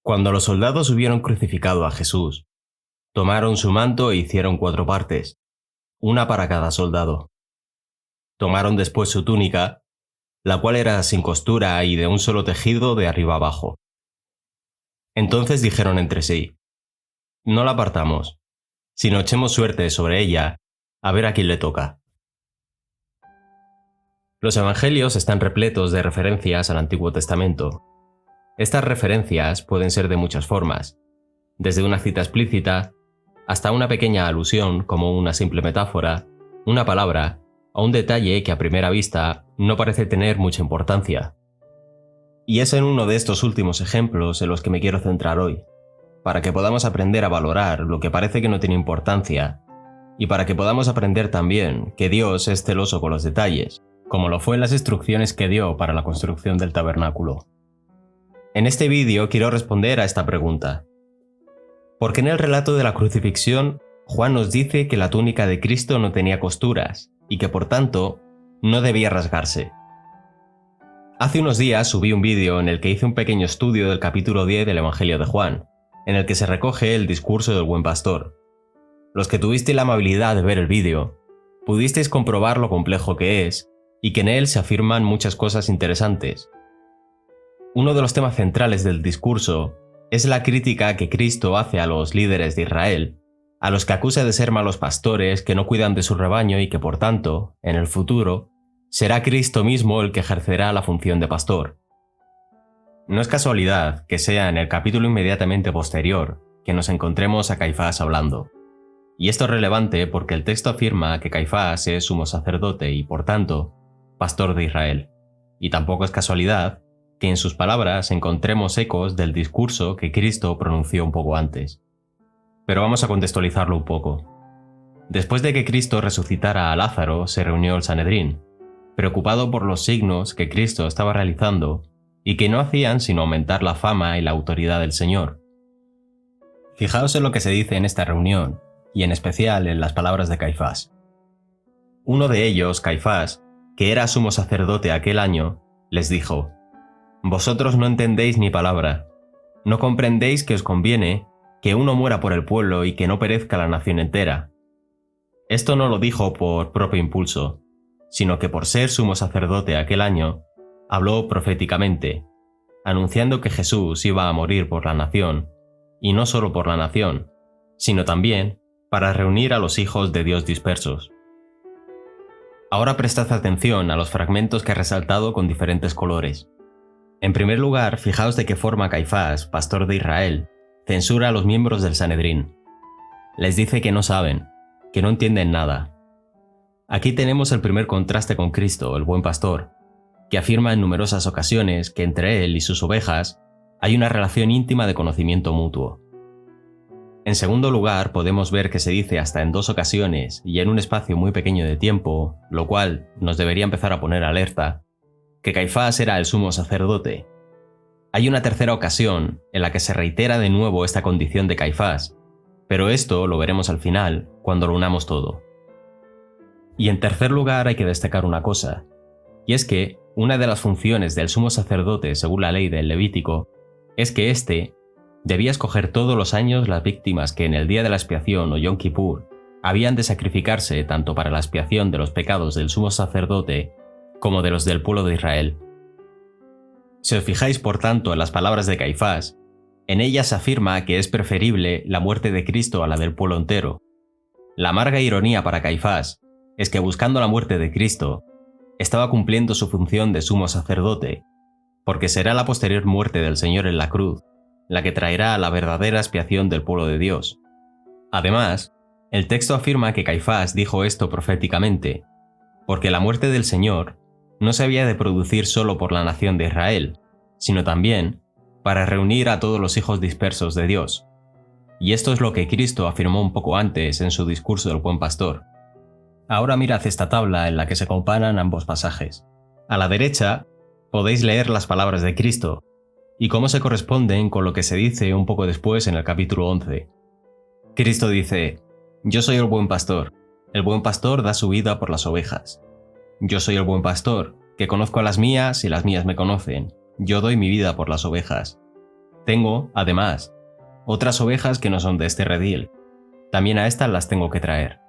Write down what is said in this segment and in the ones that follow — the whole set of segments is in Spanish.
Cuando los soldados hubieron crucificado a Jesús, tomaron su manto e hicieron 4 partes, una para cada soldado. Tomaron después su túnica, la cual era sin costura y de un solo tejido de arriba abajo. Entonces dijeron entre sí: no la partamos, sino echemos suerte sobre ella, a ver a quién le toca. Los evangelios están repletos de referencias al Antiguo Testamento. Estas referencias pueden ser de muchas formas, desde una cita explícita hasta una pequeña alusión como una simple metáfora, una palabra o un detalle que a primera vista no parece tener mucha importancia. Y es en uno de estos últimos ejemplos en los que me quiero centrar hoy, para que podamos aprender a valorar lo que parece que no tiene importancia, y para que podamos aprender también que Dios es celoso con los detalles, como lo fue en las instrucciones que dio para la construcción del tabernáculo. En este vídeo quiero responder a esta pregunta. ¿Por qué en el relato de la crucifixión Juan nos dice que la túnica de Cristo no tenía costuras y que por tanto no debía rasgarse? Hace unos días subí un vídeo en el que hice un pequeño estudio del capítulo 10 del Evangelio de Juan, en el que se recoge el discurso del buen pastor. Los que tuvisteis la amabilidad de ver el vídeo, pudisteis comprobar lo complejo que es y que en él se afirman muchas cosas interesantes. Uno de los temas centrales del discurso es la crítica que Cristo hace a los líderes de Israel, a los que acusa de ser malos pastores que no cuidan de su rebaño y que por tanto, en el futuro, será Cristo mismo el que ejercerá la función de pastor. No es casualidad que sea en el capítulo inmediatamente posterior que nos encontremos a Caifás hablando. Y esto es relevante porque el texto afirma que Caifás es sumo sacerdote y, por tanto, pastor de Israel. Y tampoco es casualidad que en sus palabras encontremos ecos del discurso que Cristo pronunció un poco antes. Pero vamos a contextualizarlo un poco. Después de que Cristo resucitara a Lázaro, se reunió el Sanedrín, preocupado por los signos que Cristo estaba realizando y que no hacían sino aumentar la fama y la autoridad del Señor. Fijaos en lo que se dice en esta reunión, y en especial en las palabras de Caifás. Uno de ellos, Caifás, que era sumo sacerdote aquel año, les dijo: «Vosotros no entendéis ni palabra. ¿No comprendéis que os conviene que uno muera por el pueblo y que no perezca la nación entera?» Esto no lo dijo por propio impulso, sino que por ser sumo sacerdote aquel año, habló proféticamente, anunciando que Jesús iba a morir por la nación, y no solo por la nación, sino también para reunir a los hijos de Dios dispersos. Ahora prestad atención a los fragmentos que he resaltado con diferentes colores. En primer lugar, fijaos de qué forma Caifás, pastor de Israel, censura a los miembros del Sanedrín. Les dice que no saben, que no entienden nada. Aquí tenemos el primer contraste con Cristo, el buen pastor, que afirma en numerosas ocasiones que entre él y sus ovejas hay una relación íntima de conocimiento mutuo. En segundo lugar, podemos ver que se dice hasta en 2 ocasiones y en un espacio muy pequeño de tiempo, lo cual nos debería empezar a poner alerta, que Caifás era el sumo sacerdote. Hay una tercera ocasión en la que se reitera de nuevo esta condición de Caifás, pero esto lo veremos al final, cuando lo unamos todo. Y en tercer lugar hay que destacar una cosa, y es que una de las funciones del sumo sacerdote según la ley del Levítico es que éste debía escoger todos los años las víctimas que en el día de la expiación o Yom Kippur habían de sacrificarse tanto para la expiación de los pecados del sumo sacerdote como de los del pueblo de Israel. Si os fijáis por tanto en las palabras de Caifás, en ellas se afirma que es preferible la muerte de Cristo a la del pueblo entero. La amarga ironía para Caifás es que buscando la muerte de Cristo, estaba cumpliendo su función de sumo sacerdote, porque será la posterior muerte del Señor en la cruz la que traerá la verdadera expiación del pueblo de Dios. Además, el texto afirma que Caifás dijo esto proféticamente, porque la muerte del Señor no se había de producir solo por la nación de Israel, sino también para reunir a todos los hijos dispersos de Dios. Y esto es lo que Cristo afirmó un poco antes en su discurso del buen pastor. Ahora mirad esta tabla en la que se comparan ambos pasajes. A la derecha podéis leer las palabras de Cristo, y cómo se corresponden con lo que se dice un poco después en el capítulo 11. Cristo dice: «Yo soy el buen pastor da su vida por las ovejas. Yo soy el buen pastor, que conozco a las mías y las mías me conocen. Yo doy mi vida por las ovejas». Tengo, además, otras ovejas que no son de este redil. También a estas las tengo que traer.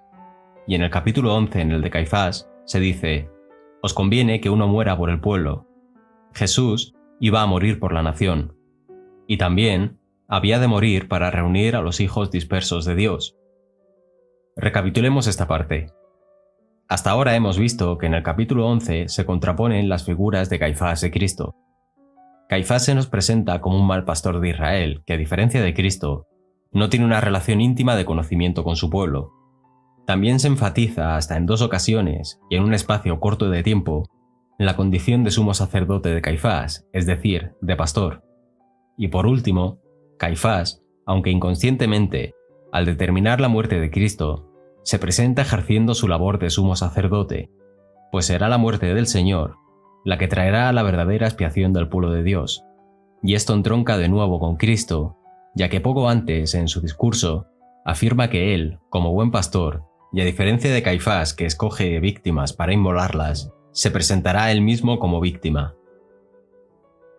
Y en el capítulo 11, en el de Caifás, se dice: os conviene que uno muera por el pueblo. Jesús iba a morir por la nación. Y también había de morir para reunir a los hijos dispersos de Dios. Recapitulemos esta parte. Hasta ahora hemos visto que en el capítulo 11 se contraponen las figuras de Caifás y Cristo. Caifás se nos presenta como un mal pastor de Israel que, a diferencia de Cristo, no tiene una relación íntima de conocimiento con su pueblo. También se enfatiza hasta en 2 ocasiones y en un espacio corto de tiempo la condición de sumo sacerdote de Caifás, es decir, de pastor. Y por último, Caifás, aunque inconscientemente, al determinar la muerte de Cristo, se presenta ejerciendo su labor de sumo sacerdote, pues será la muerte del Señor la que traerá la verdadera expiación del pueblo de Dios. Y esto entronca de nuevo con Cristo, ya que poco antes, en su discurso, afirma que él, como buen pastor, y a diferencia de Caifás que escoge víctimas para inmolarlas, se presentará él mismo como víctima.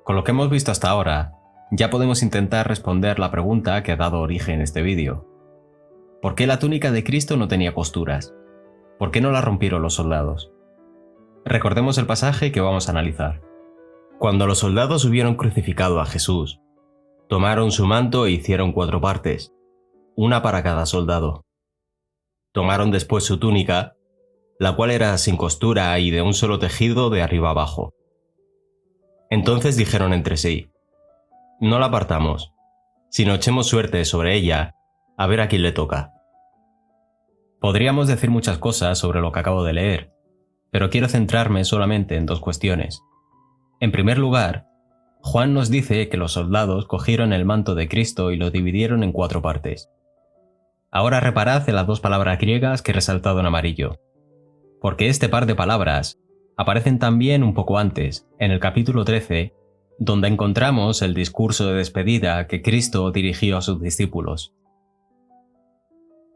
Con lo que hemos visto hasta ahora, ya podemos intentar responder la pregunta que ha dado origen este vídeo. ¿Por qué la túnica de Cristo no tenía costuras? ¿Por qué no la rompieron los soldados? Recordemos el pasaje que vamos a analizar. Cuando los soldados hubieron crucificado a Jesús, tomaron su manto e hicieron 4 partes, una para cada soldado. Tomaron después su túnica, la cual era sin costura y de un solo tejido de arriba abajo. Entonces dijeron entre sí: no la partamos, sino echemos suerte sobre ella, a ver a quién le toca. Podríamos decir muchas cosas sobre lo que acabo de leer, pero quiero centrarme solamente en 2 cuestiones. En primer lugar, Juan nos dice que los soldados cogieron el manto de Cristo y lo dividieron en 4 partes. Ahora reparad en las 2 palabras griegas que he resaltado en amarillo, porque este par de palabras aparecen también un poco antes, en el capítulo 13, donde encontramos el discurso de despedida que Cristo dirigió a sus discípulos.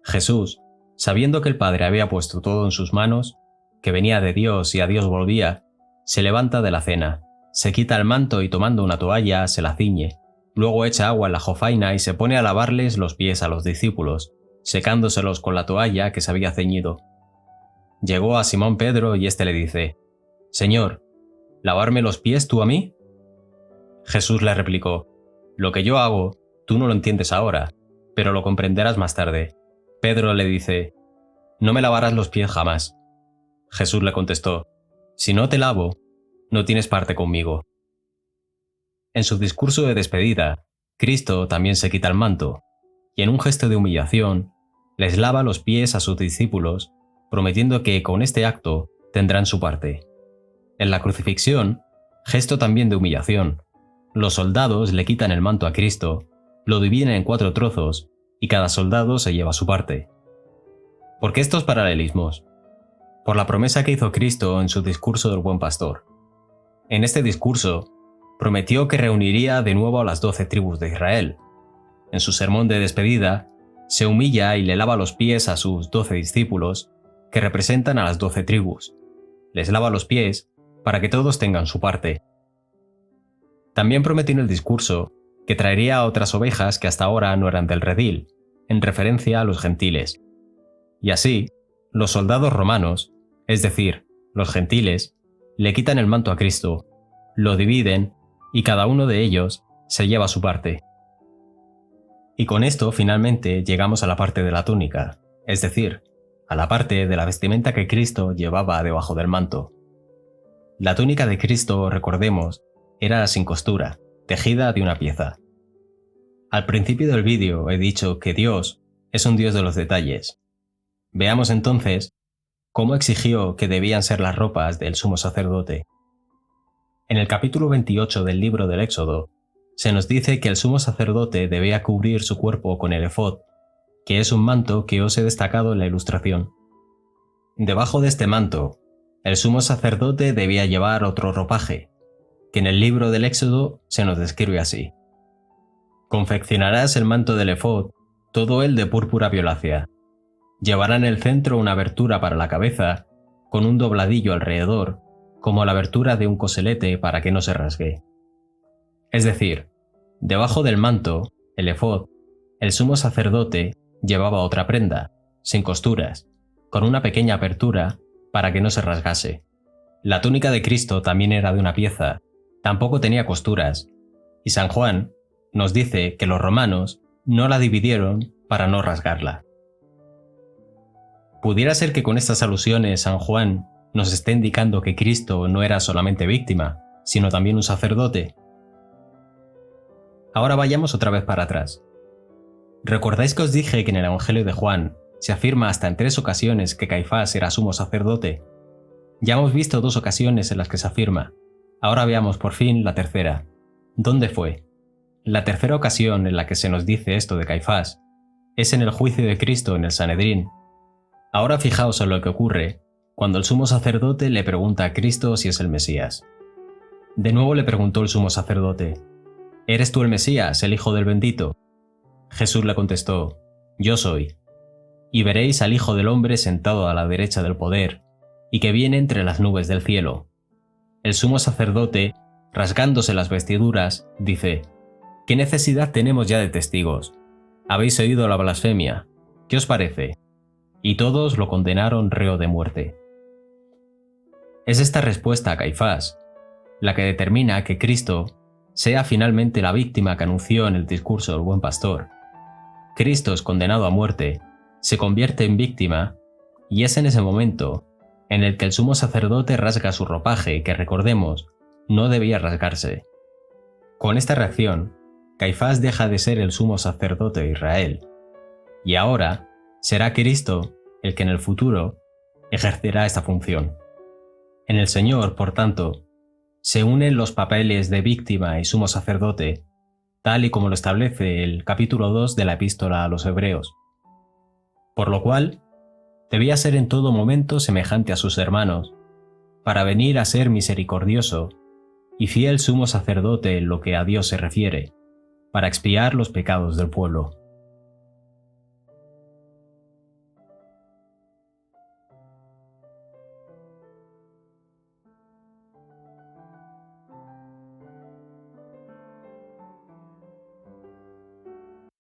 Jesús, sabiendo que el Padre había puesto todo en sus manos, que venía de Dios y a Dios volvía, se levanta de la cena, se quita el manto y tomando una toalla se la ciñe, luego echa agua en la jofaina y se pone a lavarles los pies a los discípulos, secándoselos con la toalla que se había ceñido. Llegó a Simón Pedro y éste le dice: «Señor, ¿lavarme los pies tú a mí?». Jesús le replicó: «Lo que yo hago, tú no lo entiendes ahora, pero lo comprenderás más tarde». Pedro le dice: «No me lavarás los pies jamás». Jesús le contestó: «Si no te lavo, no tienes parte conmigo». En su discurso de despedida, Cristo también se quita el manto, y en un gesto de humillación, les lava los pies a sus discípulos, prometiendo que con este acto tendrán su parte. En la crucifixión, gesto también de humillación, los soldados le quitan el manto a Cristo, lo dividen en 4 trozos, y cada soldado se lleva su parte. ¿Por qué estos paralelismos? Por la promesa que hizo Cristo en su discurso del Buen Pastor. En este discurso, prometió que reuniría de nuevo a las 12 tribus de Israel. En su sermón de despedida, se humilla y le lava los pies a sus 12 discípulos, que representan a las 12 tribus. Les lava los pies para que todos tengan su parte. También prometió en el discurso que traería a otras ovejas que hasta ahora no eran del redil, en referencia a los gentiles. Y así, los soldados romanos, es decir, los gentiles, le quitan el manto a Cristo, lo dividen y cada uno de ellos se lleva su parte. Y con esto finalmente llegamos a la parte de la túnica, es decir, a la parte de la vestimenta que Cristo llevaba debajo del manto. La túnica de Cristo, recordemos, era sin costura, tejida de una pieza. Al principio del vídeo he dicho que Dios es un Dios de los detalles. Veamos entonces cómo exigió que debían ser las ropas del sumo sacerdote. En el capítulo 28 del libro del Éxodo, se nos dice que el sumo sacerdote debía cubrir su cuerpo con el efod, que es un manto que os he destacado en la ilustración. Debajo de este manto, el sumo sacerdote debía llevar otro ropaje, que en el libro del Éxodo se nos describe así: «Confeccionarás el manto del efod, todo él de púrpura violácea. Llevará en el centro una abertura para la cabeza, con un dobladillo alrededor, como la abertura de un coselete para que no se rasgue». Es decir, Debajo del manto, el efod, el sumo sacerdote llevaba otra prenda, sin costuras, con una pequeña apertura para que no se rasgase. La túnica de Cristo también era de una pieza, tampoco tenía costuras, y San Juan nos dice que los romanos no la dividieron para no rasgarla. ¿Pudiera ser que con estas alusiones San Juan nos esté indicando que Cristo no era solamente víctima, sino también un sacerdote? Ahora vayamos otra vez para atrás. ¿Recordáis que os dije que en el Evangelio de Juan se afirma hasta en 3 ocasiones que Caifás era sumo sacerdote? Ya hemos visto 2 ocasiones en las que se afirma. Ahora veamos por fin la tercera. ¿Dónde fue? La tercera ocasión en la que se nos dice esto de Caifás es en el juicio de Cristo en el Sanedrín. Ahora fijaos en lo que ocurre cuando el sumo sacerdote le pregunta a Cristo si es el Mesías. De nuevo le preguntó el sumo sacerdote: ¿Eres tú el Mesías, el Hijo del Bendito? Jesús le contestó: Yo soy. Y veréis al Hijo del Hombre sentado a la derecha del poder, y que viene entre las nubes del cielo. El sumo sacerdote, rasgándose las vestiduras, dice: ¿Qué necesidad tenemos ya de testigos? Habéis oído la blasfemia. ¿Qué os parece? Y todos lo condenaron reo de muerte. Es esta respuesta a Caifás la que determina que Cristo sea finalmente la víctima que anunció en el discurso del buen pastor. Cristo es condenado a muerte, se convierte en víctima, y es en ese momento en el que el sumo sacerdote rasga su ropaje que, recordemos, no debía rasgarse. Con esta reacción, Caifás deja de ser el sumo sacerdote de Israel, y ahora será Cristo el que en el futuro ejercerá esta función. En el Señor, por tanto, se unen los papeles de víctima y sumo sacerdote, tal y como lo establece el capítulo 2 de la Epístola a los Hebreos. Por lo cual, debía ser en todo momento semejante a sus hermanos, para venir a ser misericordioso y fiel sumo sacerdote en lo que a Dios se refiere, para expiar los pecados del pueblo.